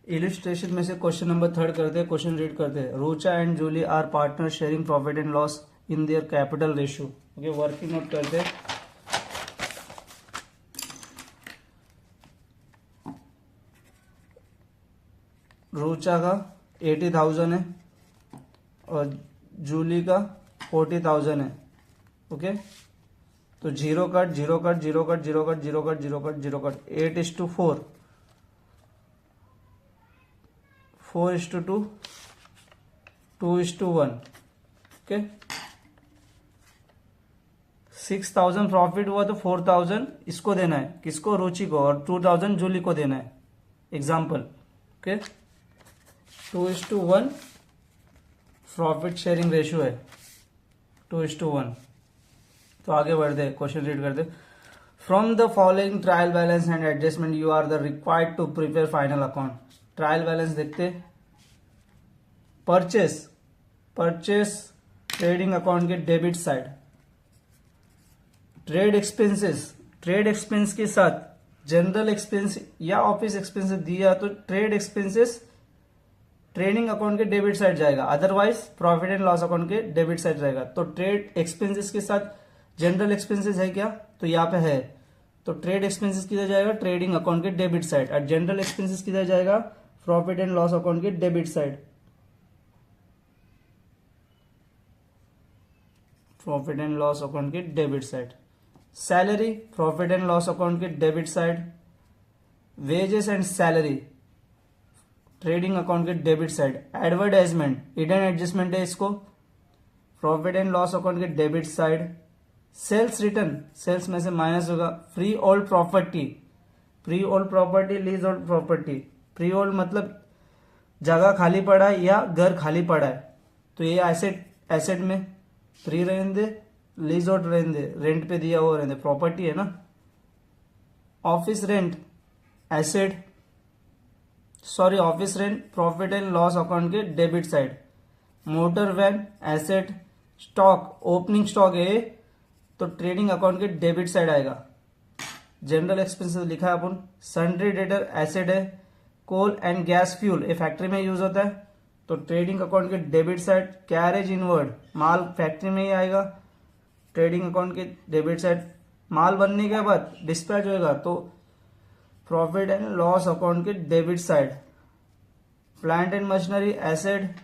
Illustration में से question number 3 करते हैं, क्वेश्चन रीड करते हैं। Rucha and Julie are partner sharing profit and loss in their capital ratio. Okay, working note करते हैं। रूचा का 80,000 है और जूली का 40,000 है। ओके, तो zero cut zero cut zero cut zero cut zero cut zero cut zero cut 8:4, 4:2, 2:1। Okay, 6,000 profit हुआ तो 4,000 इसको देना है, किसको? रुचि को, और 2,000 जूली को देना है। Example. Okay, 2:1 profit sharing ratio है, 2:1। तो आगे बढ़ते, क्वेश्चन रीड करते। From the following trial balance and adjustment you are the required to prepare final account. Trial balance देखते। परचेस ट्रेडिंग अकाउंट के डेबिट साइड। ट्रेड एक्सपेंस के साथ general expense या ऑफिस एक्सपेंसेस दिया तो ट्रेड एक्सपेंसेस ट्रेडिंग अकाउंट के debit side जाएगा, otherwise profit and loss account के डेबिट साइड जाएगा। तो ट्रेड एक्सपेंसेस के साथ जनरल एक्सपेंसेस है क्या? तो यहाँ पे है, तो ट्रेड एक्सपेंसेस किधर जाएगा? ट्रेडिंग अकाउंट के डेबिट साइड। और जनरल एक्सपेंसेस किधर जाएगा? प्रॉफिट एंड लॉस अकाउंट के debit side. Profit and loss account के debit side. Salary profit and loss account के debit side. Wages and salary trading account के debit side. Advertisement hidden adjustment है, इसको profit and loss account के debit side. Sales return, sales में से minus होगा। Freehold property leasehold property. Free old मतलब जगह खाली पड़ा है या घर खाली पड़ा है, तो ये एसेट में फ्री रहने दे, लीज आउट रहने दे, रेंट पे दिया हुआ रहने दे, प्रॉपर्टी है ना। Office rent profit and loss account के debit side. Motor van asset. Stock opening stock है तो ट्रेडिंग अकाउंट के डेबिट साइड आएगा। जनरल एक्सपेंसेस लिखा है अपन। सन्ड्री डेटर एसेट है। कोल एंड गैस फ्यूल ये फैक्ट्री में यूज होता है, तो ट्रेडिंग अकाउंट के डेबिट साइड। कैरेज इनवर्ड माल फैक्ट्री में ही आएगा, ट्रेडिंग अकाउंट के डेबिट साइड। माल बनने के बाद डिस्पैच होएगा तो प्रॉफिट एंड लॉस अकाउंट के debit side. Plant and machinery asset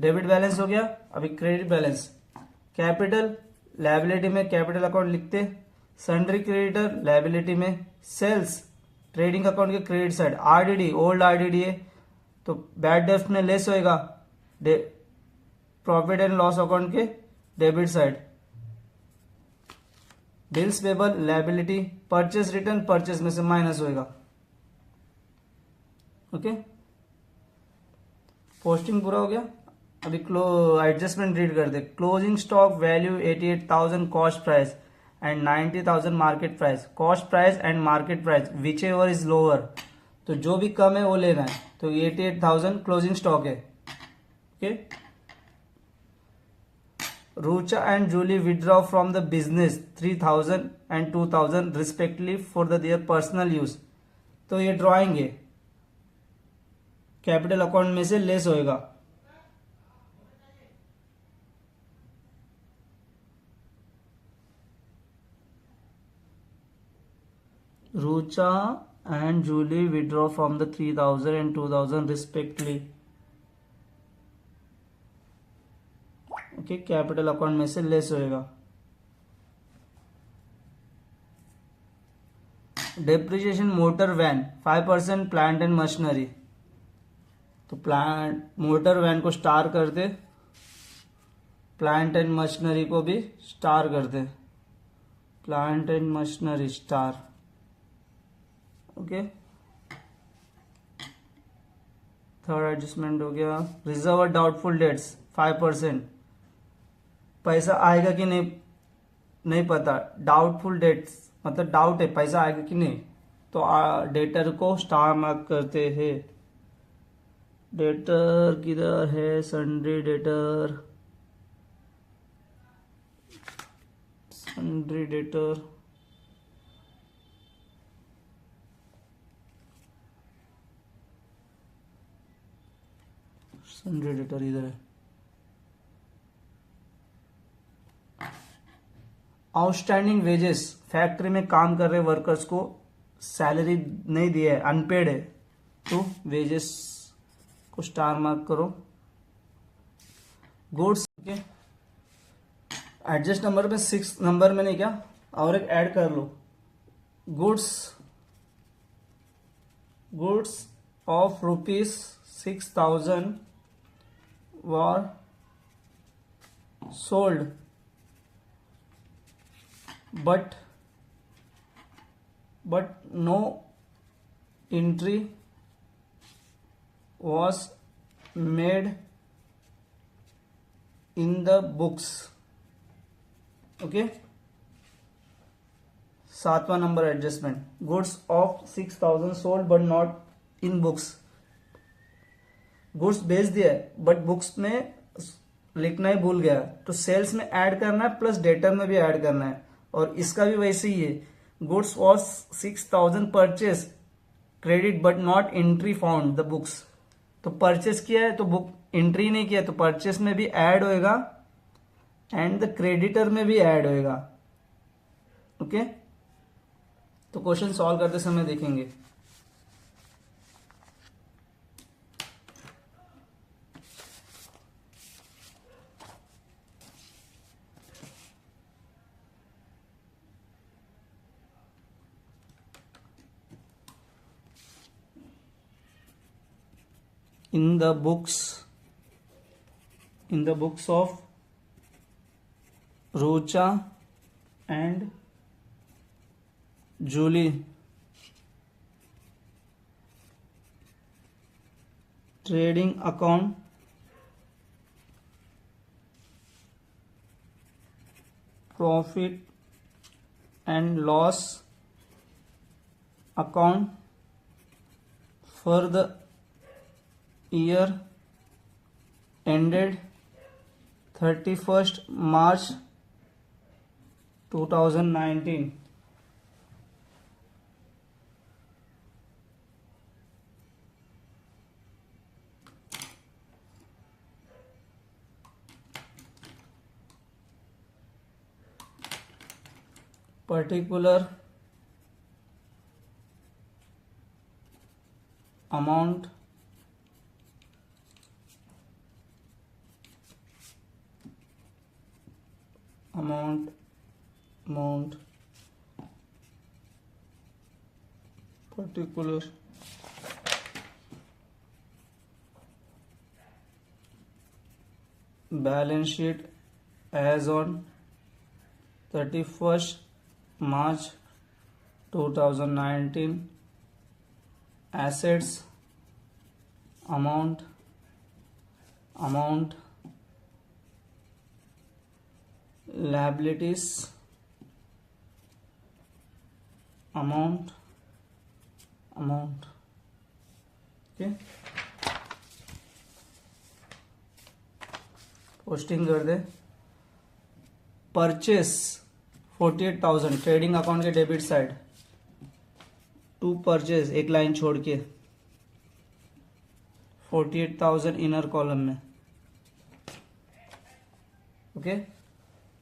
debit balance हो गया। अभी क्रेडिट बैलेंस। कैपिटल लायबिलिटी में कैपिटल अकाउंट लिखते। सन्ड्री क्रेडिटर लायबिलिटी में। सेल्स ट्रेडिंग अकाउंट के credit side. RDD old RDD है तो बैड डेब्ट में लेस होएगा, प्रॉफिट एंड लॉस अकाउंट के debit side. Bills payable liability. Purchase return purchase में से माइनस होएगा। ओके, पोस्टिंग पूरा हो गया। अभी एडजस्टमेंट रीड करते। Closing stock value 88,000 cost price and 90,000 market price. Cost price and market price which ever is lower, तो जो भी कम है वो लेना है। तो 88,000 क्लोजिंग स्टॉक है। Okay, Rucha and Julie withdraw from the business 3,000 and 2,000 respectively for the their personal use. तो ये ड्रॉइंग है, कैपिटल अकाउंट में से लेस होएगा। Rucha and Julie withdraw from the 3,000 and 2,000 respectively. Okay, capital account में से लेस होएगा। Depreciation motor van 5%। Plant and machinery, तो प्लांट मोटर वैन को स्टार करते, प्लांट एंड मशीनरी को भी स्टार करते। Plant and machinery star. Okay, third adjustment हो गया। Reserve doubtful debts 5%। पैसा आएगा कि नहीं पता। डाउटफुल डेट्स मतलब डाउट है पैसा आएगा कि नहीं, तो डेटर को स्टार मार्क करते हैं। डेटर किधर है? Sundry debtor, sundry debtor sundry editor इधर है। आउटस्टैंडिंग वेजेस, फैक्ट्री में काम कर रहे वर्कर्स को सैलरी नहीं दिया है, अनपेड है, तो वेजेस को स्टार मार्क करो। गुड्स के एडजस्ट नंबर में 6 नंबर में नहीं क्या, और एक ऐड कर लो। Goods of ₹6,000 were sold but no entry was made in the books। Okay, 7वां number adjustment, goods of 6,000 sold but not in books. Goods बेच दिया है बट बुक्स में लिखना ही भूल गया, तो सेल्स में ऐड करना है प्लस डेटर में भी ऐड करना है। और इसका भी वैसे ही है, goods was 6,000 purchase credit but not entry found the books. तो परचेस किया है तो बुक एंट्री नहीं किया, तो परचेस में भी ऐड होएगा एंड द क्रेडिटर में भी ऐड होएगा। ओके, तो क्वेश्चन सॉल्व करते समय देखेंगे। in the books of Rocha and Julie, trading account profit and loss account for the year ended 31st March 2019। particular amount particular balance sheet as on 31st March 2019, assets amount liabilities amount okay, posting कर दे। Purchase 48,000 trading account के debit side, to purchase एक line छोड़ के 48,000 inner column में। Okay,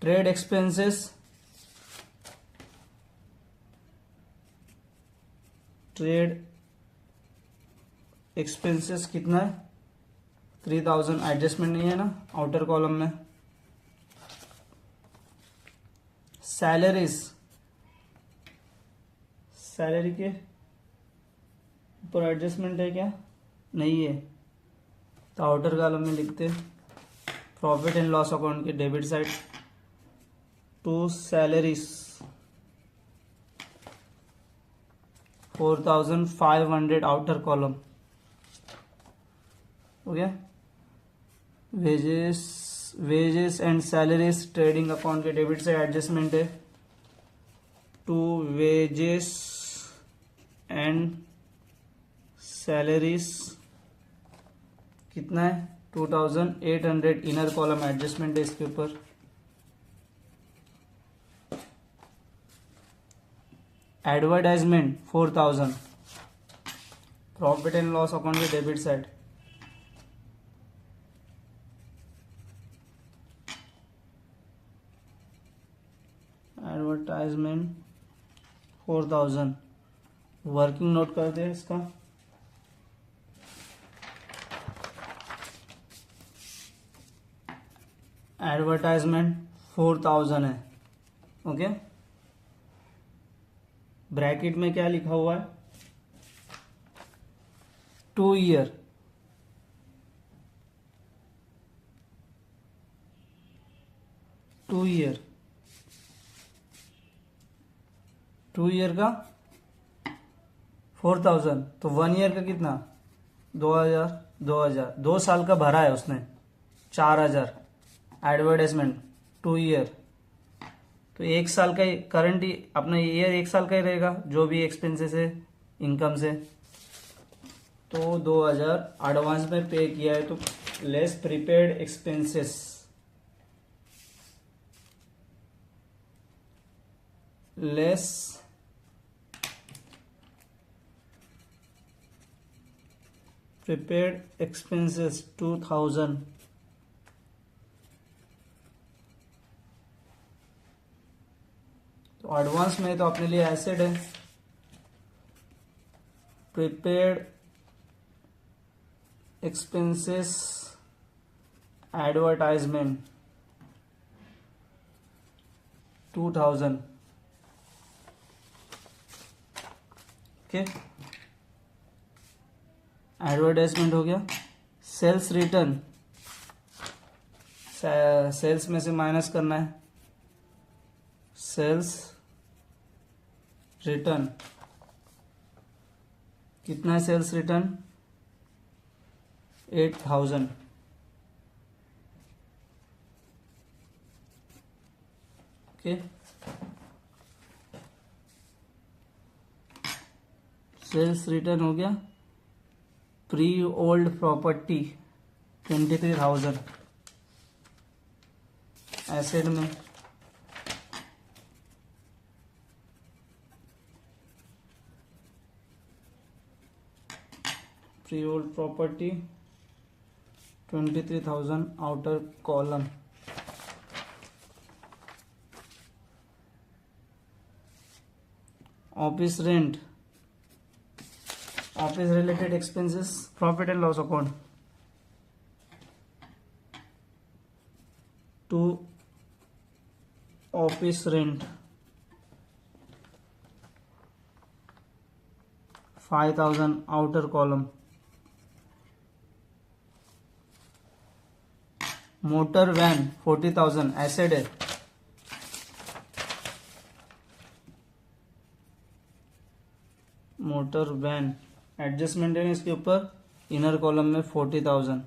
trade expenses कितना है 3,000, adjustment नहीं है ना आउटर कॉलम में। सैलरी के ऊपर एडजस्टमेंट है क्या, नहीं है, तो आउटर कॉलम में लिखते। प्रॉफिट एंड लॉस अकाउंट के debit side, to salaries 4,500 outer column हो गया। Wages and salaries trading account के डेबिट से एडजस्टमेंट है, टू वेजेस एंड सैलरीज कितना है 2,800 इनर कॉलम एडजस्टमेंट है इसके ऊपर। Advertisement 4,000 profit and loss account के debit side, advertisement 4000, working note कर दे इसका। एडवर्टाइजमेंट 4000 है, ओके। ब्रैकेट में क्या लिखा हुआ है, 2 ईयर, टू ईयर का 4000, तो 1 ईयर का कितना, 2000, 2 साल का भरा है उसने 4000। एडवर्टाइजमेंट 2 ईयर, तो 1 साल का करंट ही अपना ईयर 1 साल का ही रहेगा, जो भी एक्सपेंसेस है इनकम से। तो 2000 एडवांस में पे किया है, तो less prepaid expenses, less prepaid expenses 2000, तो एडवांस में तो अपने लिए एसेट है। Prepaid expenses advertisement 2000, okay. Advertisement हो गया। सेल्स रिटर्न, सेल्स में से माइनस करना है, सेल्स रिटर्न कितना है, sales return 8000, okay. Sales return हो गया। प्री ओल्ड प्रॉपर्टी 23,000, एसेट में freehold property 23,000 outer column. Office rent, office related expenses, profit and loss account to office rent 5,000 outer column. Motor van 40,000 asset है। Motor van adjustment है इसके ऊपर, inner column में 40,000।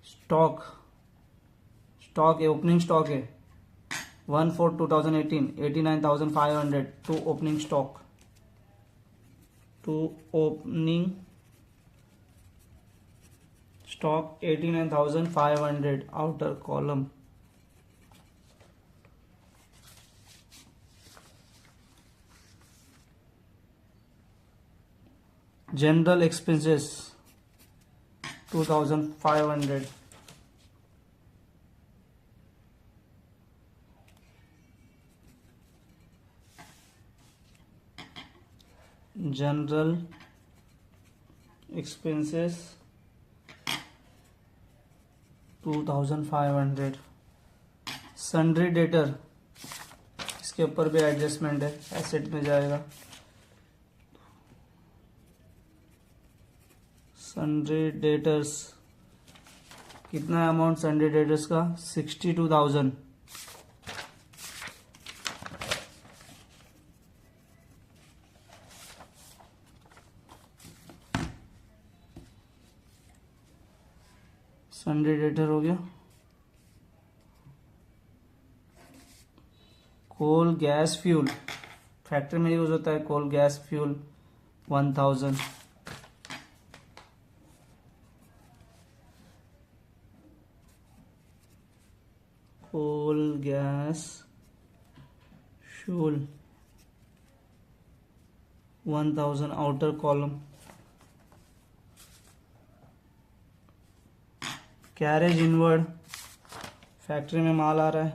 Stock, stock है, opening stock है 1/4/2018 89,500 to opening stock, to opening stock 89,500 outer column. General expenses 2,500, general expenses 2,500। Sundry debtor, इसके ऊपर भी एडजस्टमेंट है, एसेट में जाएगा। सन्ड्री डेटर्स कितना है अमाउंट, सन्ड्री डेटर्स का 62,000। सन्ड्री डेटर हो गया। कोल गैस फ्यूल, फैक्ट्री में यूज होता है coal gas fuel 1,000। Coal gas fuel 1,000 outer column. Carriage inward, factory में माल आ रहा है,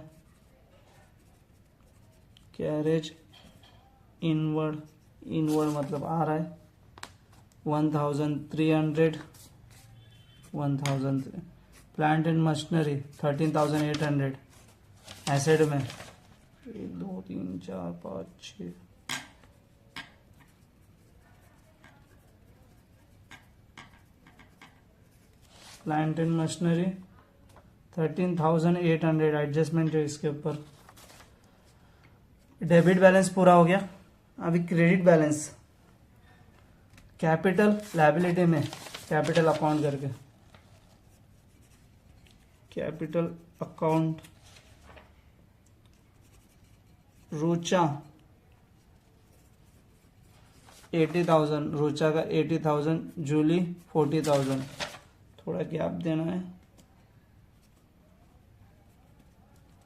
कैरेज इनवर्ड, इनवर्ड मतलब आ रहा है 1300, 1000, प्लांट एंड मशीनरी 13800, एसेट में 1 2 3 4 5 6, प्लांट एंड मशीनरी 13800, एडजस्टमेंट है इसके ऊपर। डेबिट बैलेंस पूरा हो गया। अभी क्रेडिट बैलेंस, कैपिटल लायबिलिटी में कैपिटल अकाउंट करके, कैपिटल अकाउंट रूचा 80,000, रूचा का 80,000, जूली 40,000, थोड़ा गैप देना है,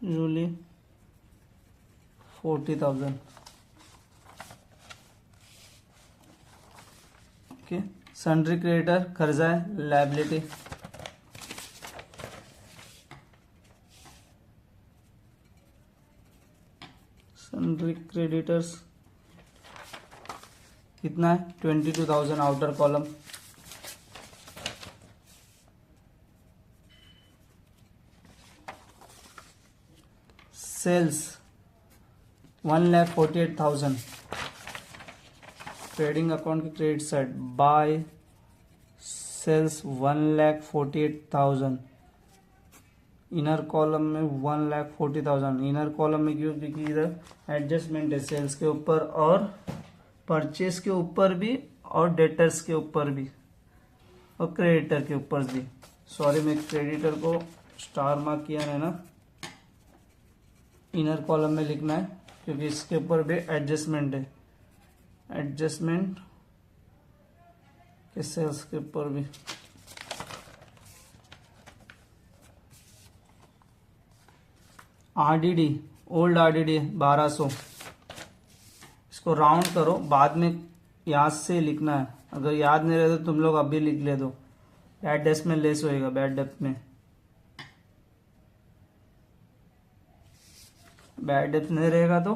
जूली 40,000, ओके। सन्ड्री क्रेडिटर कर्जा है, लायबिलिटी, सन्ड्री क्रेडिटर्स कितना है 22,000, outer column. Sales 1,48,000, trading account की credit side, by sales 1,48,000, inner column में 1,40,000, इनर कॉलम में क्यों, क्योंकि इधर एडजस्टमेंट है सेल्स के ऊपर और परचेस के ऊपर भी और डेटर्स के ऊपर भी और क्रेडिटर के ऊपर भी। सॉरी, मैं क्रेडिटर को स्टार मार्क किया है ना, इनर कॉलम में लिखना है क्योंकि इसके ऊपर भी एडजस्टमेंट है, एडजस्टमेंट के सेल्स के ऊपर भी। आरडीडी, ओल्ड आरडीडी 1200, इसको राउंड करो, बाद में याद से लिखना है, अगर याद नहीं रहे तो तुम लोग अभी लिख ले दो, बैड डेप्थ में लेस होएगा, बैड डेप्थ में, बैड डेप्थ नहीं रहेगा तो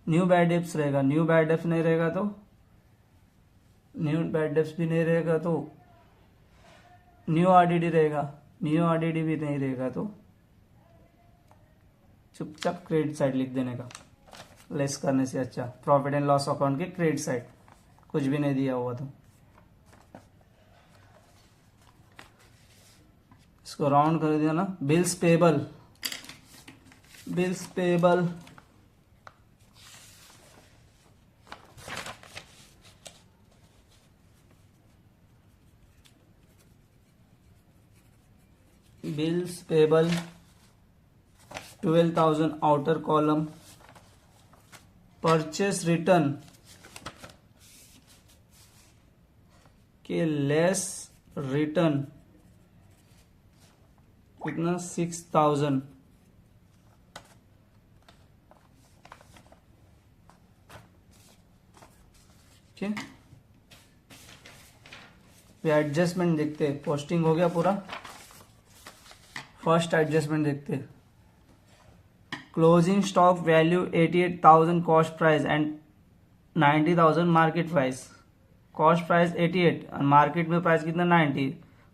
न्यू बैड डेप्थ रहेगा, न्यू बैड डेप्थ नहीं रहेगा तो न्यू बैड डेप्थ भी नहीं रहेगा तो न्यू आरडीडी रहेगा, न्यू आरडीडी भी नहीं रहेगा तो चुपचाप क्रेडिट साइड लिख देने का, लेस करने से अच्छा। प्रॉफिट एंड लॉस अकाउंट के क्रेडिट साइड, कुछ भी नहीं दिया हुआ तो इसको राउंड कर दिया ना। Bills payable, bills payable bills payable 12,000, outer column. Purchase return के लेस रिटर्न कितना 6,000, ठीक है। एडजस्टमेंट देखते हैं, पोस्टिंग हो गया पूरा। फर्स्ट एडजस्टमेंट देखते हैं, closing stock value 88,000 cost price and 90,000 market price. Cost price 88 और मार्केट में प्राइस कितना 90।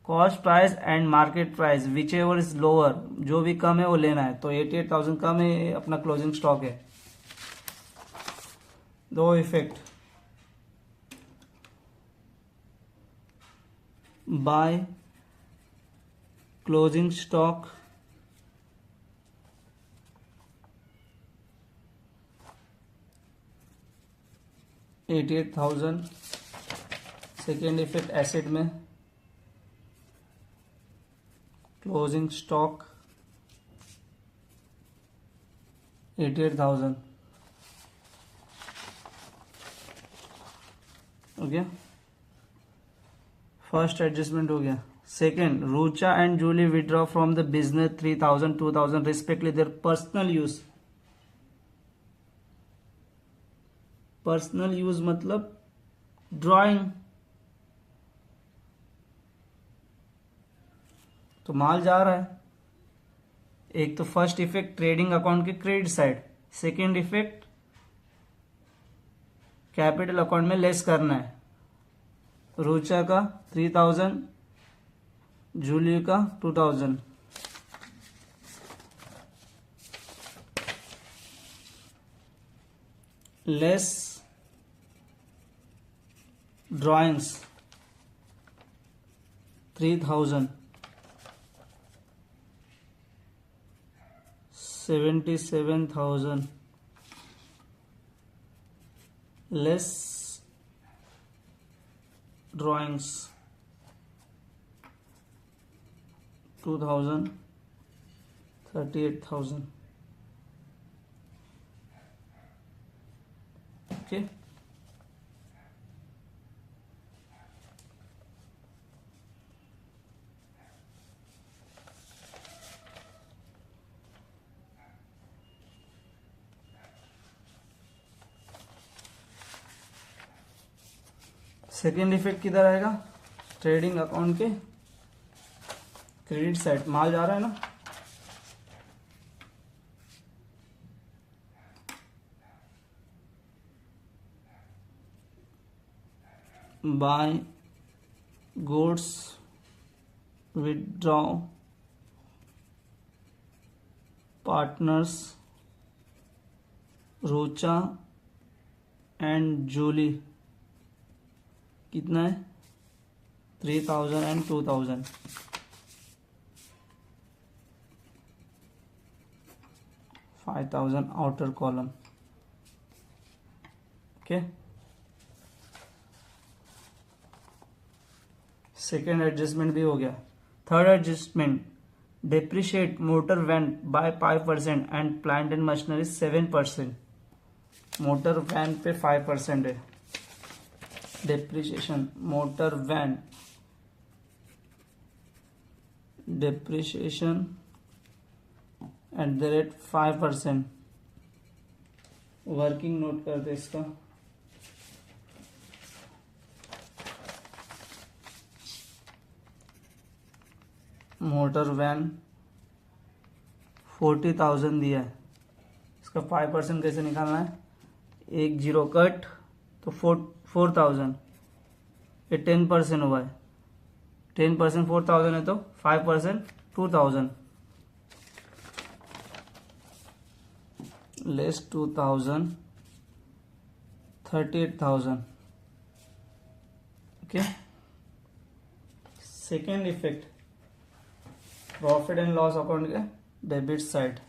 Cost price and market price which ever is lower, जो भी कम है वो लेना है, तो 88,000 कम है, अपना क्लोजिंग स्टॉक है। दो effect, by closing stock $88,000। Second effect asset में क्लोजिंग स्टॉक 88,000 हो गया। फर्स्ट एडजस्टमेंट हो गया। Second, Rucha and Julie withdraw from the business 3,000 2,000 respectively their personal use. Personal use मतलब ड्राइंग, तो माल जा रहा है। एक तो फर्स्ट इफेक्ट ट्रेडिंग अकाउंट के credit side, second effect capital account में लेस करना है। रुचा का 3000, जूली का 2000। Less drawings 3000, 77,000 less drawings 2,000, 38,000। okay, second effect किधर आएगा? ट्रेडिंग अकाउंट के क्रेडिट साइड, माल जा रहा है ना, by goods withdraw partners Rucha and Julie, कितना है? 3000 and 2000। Outer column. Okay, second adjustment भी हो गया। Third adjustment, depreciate motor van by 5% and plant and machinery 7%। Motor van पे 5% है depreciation. Motor van depreciation @ 5%। Working note कर दे इसका। मोटर वैन 40,000 दिया है, इसका 5% कैसे निकालना है? 1 0 कट तो 4,000, ये 10% हुआ है। 10% 4,000 है तो 5% 2,000, less 2,000 38,000। Okay, second effect profit and loss account के debit side,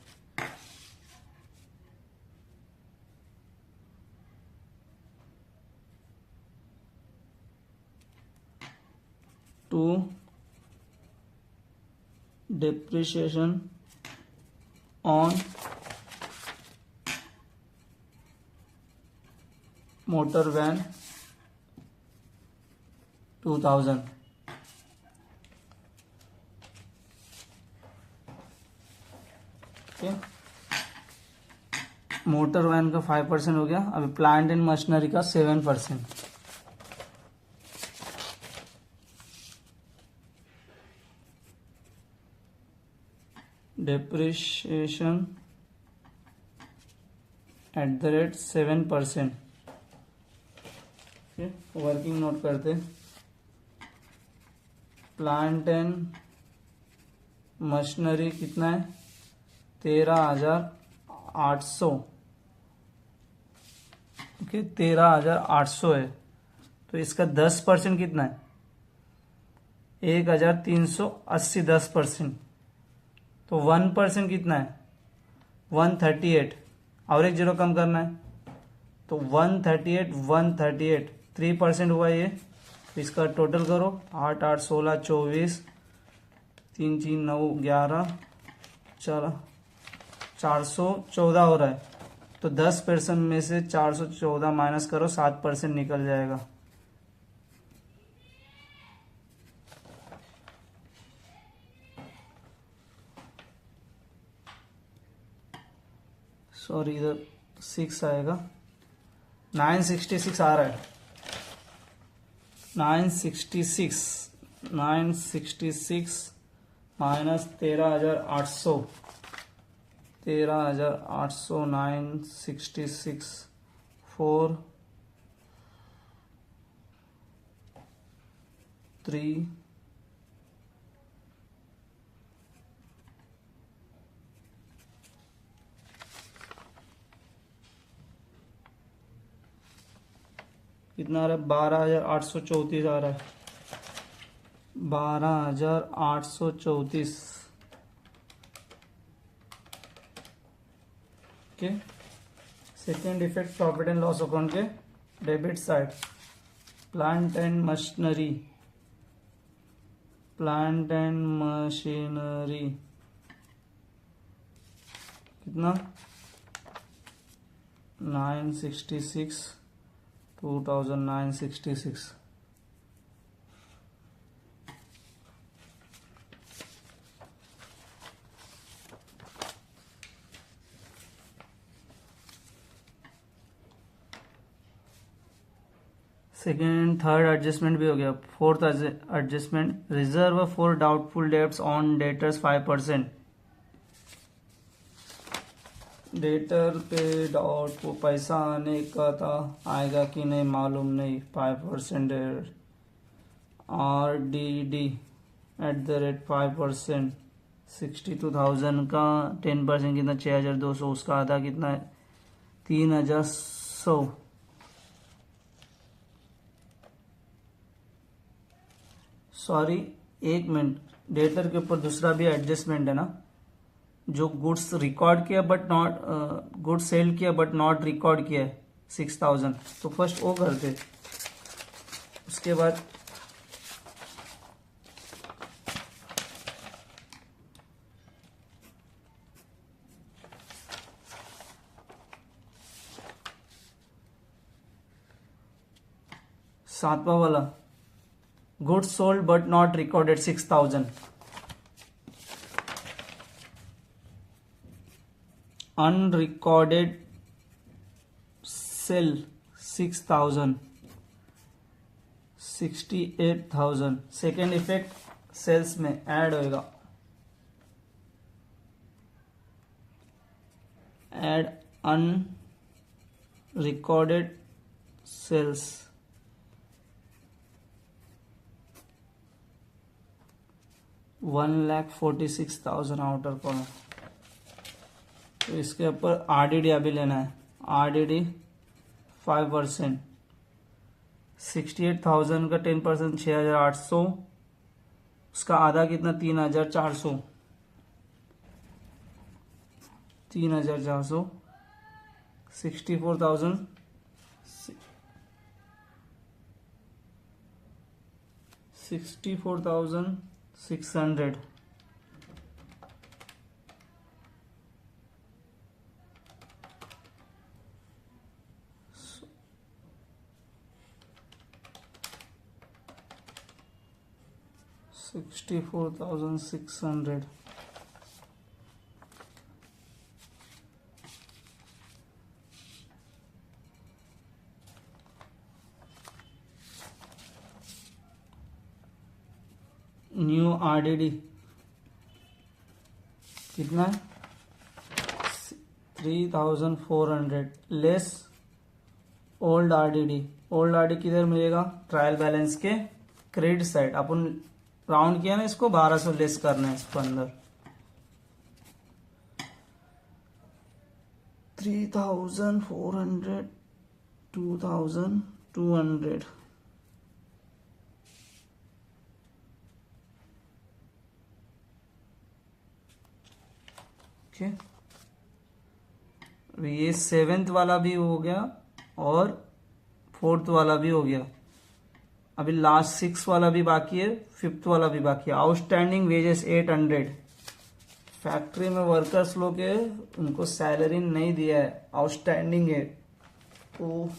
to depreciation on motor van 2000। Motor van का 5% हो गया। अभी प्लांट एंड मशीनरी का 7%। डेप्रिशिएशन @ 7%। वर्किंग नोट करते, प्लांट एंड मशीनरी कितना है? 13,800। ओके, 13,800 है तो इसका 10% कितना है? 1,380। 10% तो 1% कितना है? 138। और एक जीरो कम करना है तो 138 138 3% हुआ ये। तो इसका टोटल करो, 8 8 16 24 3 3 9 11 414 हो रहा है। तो 10% में से 414 माइनस करो, 7% निकल जाएगा। सॉरी, इधर 6 आएगा, 966 आ रहा है। 966 माइनस 13,800, 13,800, 966, 4, 3, कितना आ रहा है, 12,834 आ रहा है, 12,834। Okay, second effect profit and loss account के debit side, plant and machinery, plant and machinery कितना, 966, 2,966। सेकेंड थर्ड एडजस्टमेंट भी हो गया। Fourth adjustment, reserve for doubtful debts on debtors 5%। Debtor पे डाउट को पैसा आने का था, आएगा कि नहीं मालूम नहीं, 5%। RDD @5%, 62,000 का 10% कितना, 6,200, उसका आधा कितना है, 3,100। सॉरी, एक मिनट, डेटर के ऊपर दूसरा भी एडजस्टमेंट है ना, जो गुड्स रिकॉर्ड किया बट नॉट, गुड्स सेल किया बट नॉट रिकॉर्ड किया है 6,000, तो फर्स्ट वो करते, उसके बाद सातवां वाला, goods sold but not recorded 6,000, unrecorded sale 6,000, 68,000। Second effect sales में ऐड होएगा, add unrecorded sales, 1,46,000 outer column. तो इसके ऊपर RDD अभी लेना है, RDD 5%, 68,000 का 10%, 6,800, उसका आधा कितना, 3,400, 3,400, 64,000, 64,600, $64,600। न्यू RDD कितना है, 3,400 less old RDD। Old RDD किधर मिलेगा, ट्रायल बैलेंस के क्रेडिट साइड, अपन राउंड किया ना इसको, 1,200 लेस करना है इसको अंदर, 3,400, 2,200। ओके, ये सेवेंथ वाला भी हो गया और फोर्थ वाला भी हो गया, अभी लास्ट 6 वाला भी बाकी है, 5th वाला भी बाकी है। आउटस्टैंडिंग वेजेस 800, फैक्ट्री में वर्कर्स लोग है, उनको सैलरी नहीं दिया है, आउटस्टैंडिंग है, तो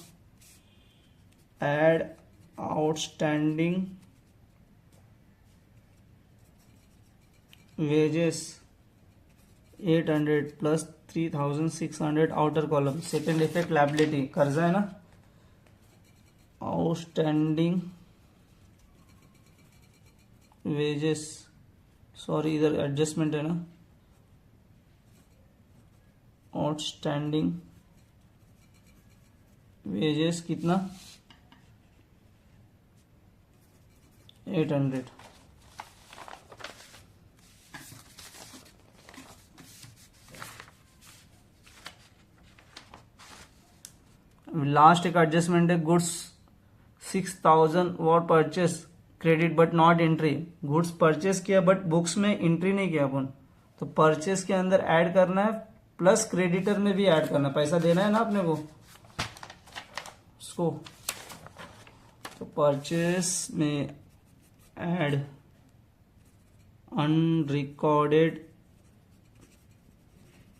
add outstanding wages 800 plus 3,600 outer column. Second effect liability, कर्जा है ना, आउटस्टैंडिंग वेजेस सॉरी इधर एडजस्टमेंट है ना, आउटस्टैंडिंग वेजेस कितना 800। लास्ट एक एडजस्टमेंट है, goods 6000 what purchase credit but not entry. Goods purchase किया बट बुक्स में एंट्री नहीं किया अपन, तो परचेस के अंदर ऐड करना है प्लस क्रेडिटर में भी ऐड करना है, पैसा देना है ना अपने को उसको। तो परचेस में ऐड अनरिकॉर्डेड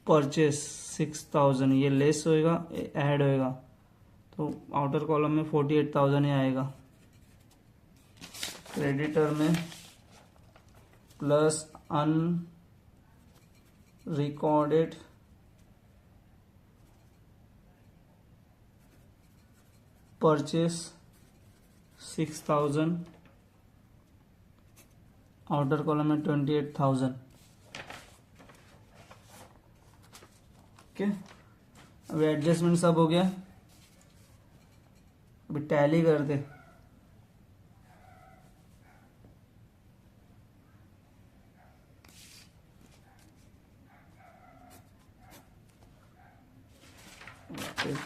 परचेस 6000, ये लेस होएगा ऐड होएगा, तो आउटर कॉलम में 48,000 ही आएगा। क्रेडिटर में plus unrecorded purchase 6000, outer column में 28,000। ओके, अभी एडजस्टमेंट सब हो गया, अभी टैली करते।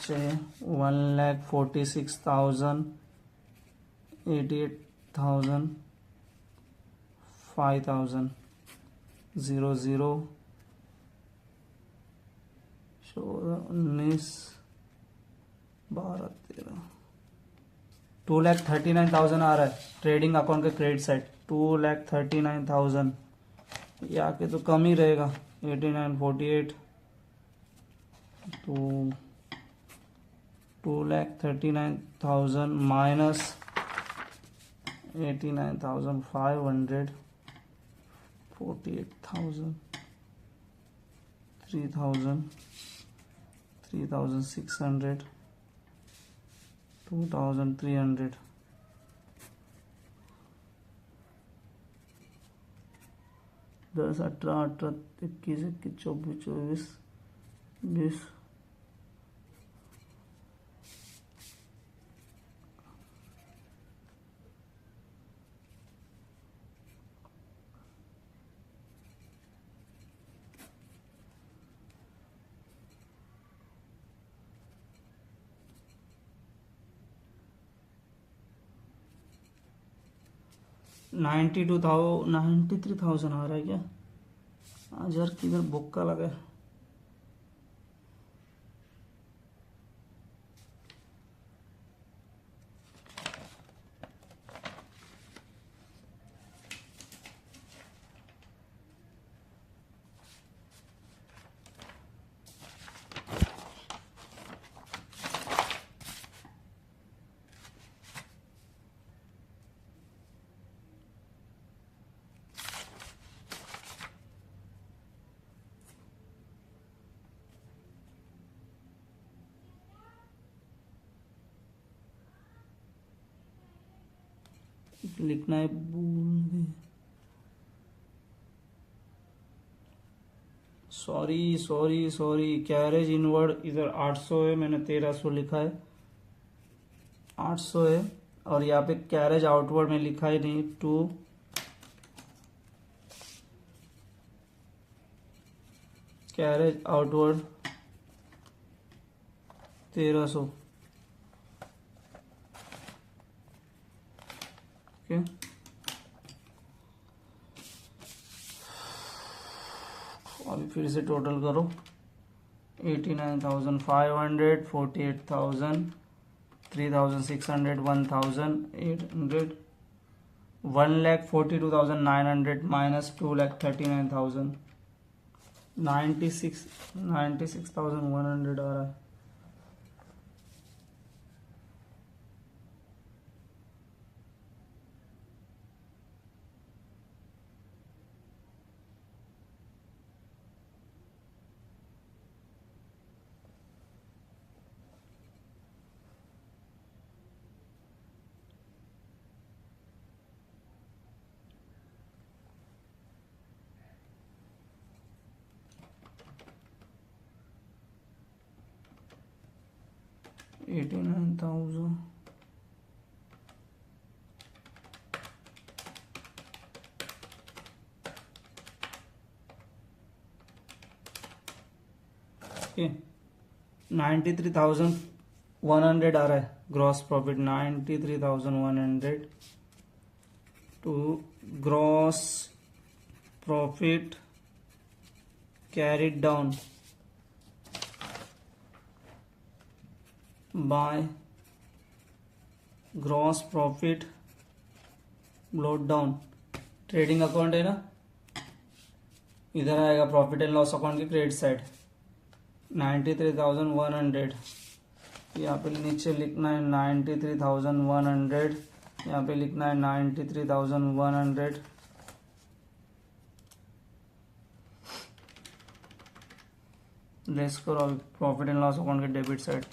चाहिए 1,46,000, 88,000, 5,000, 00, 19, 12, 13, 2,39,000 आ रहा है ट्रेडिंग अकाउंट के क्रेडिट साइड। 2,39,000 ये आके तो कम ही रहेगा, 89,48 तो 2,39,000 माइनस 89,500, 48,000, 3,000, 3,600, 2,300, 10, 18, 18, 21, 21, 24, 24, 20, 93,000 आ रहा है क्या? आज यार किधर बुक का लगा है? लिखना है भूल गए, sorry sorry sorry. Carriage inward इधर 800 है, मैंने 1300 लिखा है, 800 है। और यहाँ पे कैरेज आउटवर्ड में लिखा ही नहीं, 2 कैरेज आउटवर्ड 1300। ओके, अभी फिर से टोटल करो, 89,500, 48,000, 3,600, 1,800, 1,42,900 माइनस 2,39,000, 96,100 आ रहा है। 89,000 ओके 93,100 आ रहा है gross profit 93,100 to gross profit carried down by gross profit brought down trading account है ना, इधर आएगा प्रॉफिट एंड लॉस अकाउंट की क्रेडिट साइड 93,100 यहाँ पे नीचे लिखना है 93,100 यहाँ पे लिखना है 93,100 लेस करो अभी प्रॉफिट एंड लॉस अकाउंट के डेबिट साइड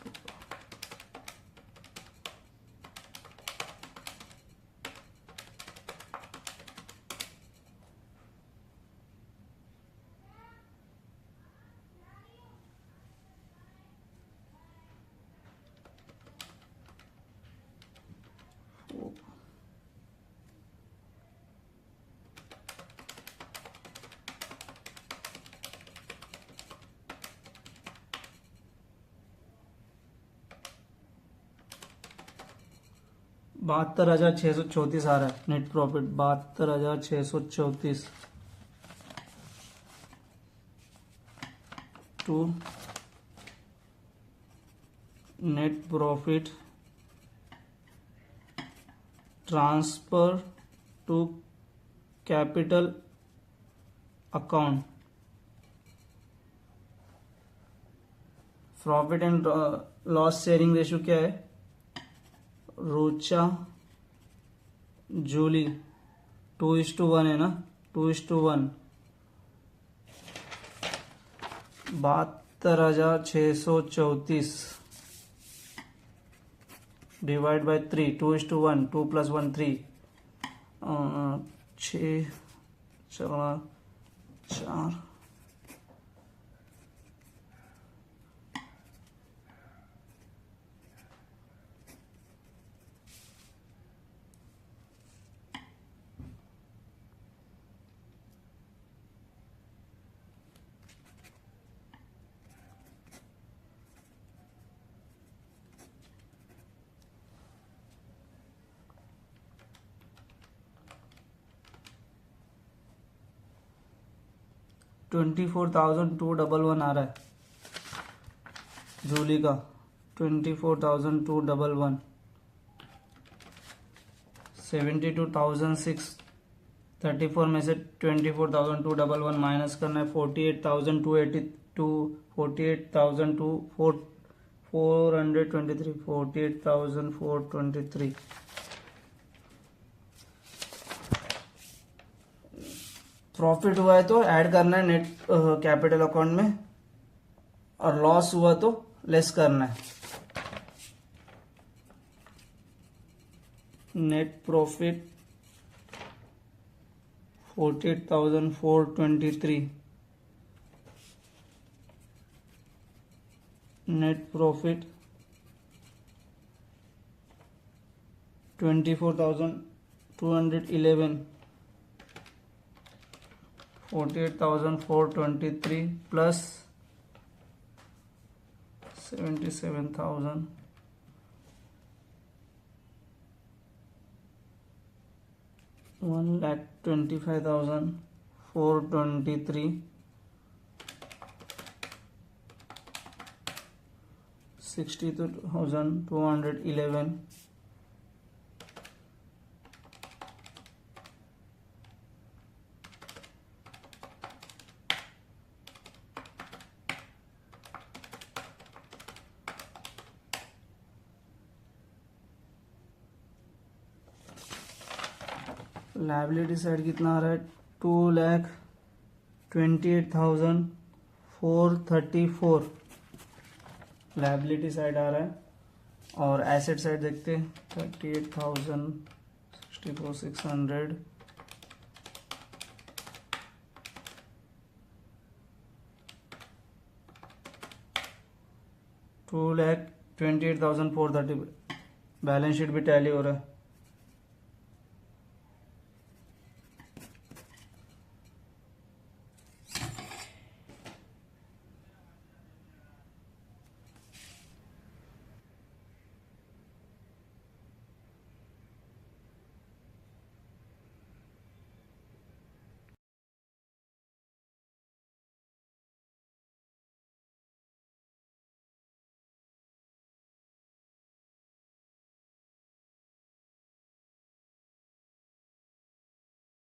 बहत्तर हजार 634 आ रहा है net profit 72,634 to net profit transfer to capital account profit and loss sharing ratio क्या है रोचा जूली 2:1 है ना 2:1 72,634 डिवाइड बाय 3 2:1 2 + 1 3 6 4 24,211 आ रहा है जूली का 24,211 72,634 में से 24,211 माइनस करना है 48,282 48,423 प्रॉफिट हुआ है तो ऐड करना है नेट कैपिटल अकाउंट में और लॉस हुआ तो लेस करना है net profit 48,423 net profit 24,211 48,423 plus 77,000 1,25,423 62,211 liability side कितना आ रहा है 2,28,434 लाइबिलिटी साइड आ रहा है और एसेट साइड देखते हैं 38,64,600 2,28,434 28,430 बैलेंस शीट भी टैली हो रहा है।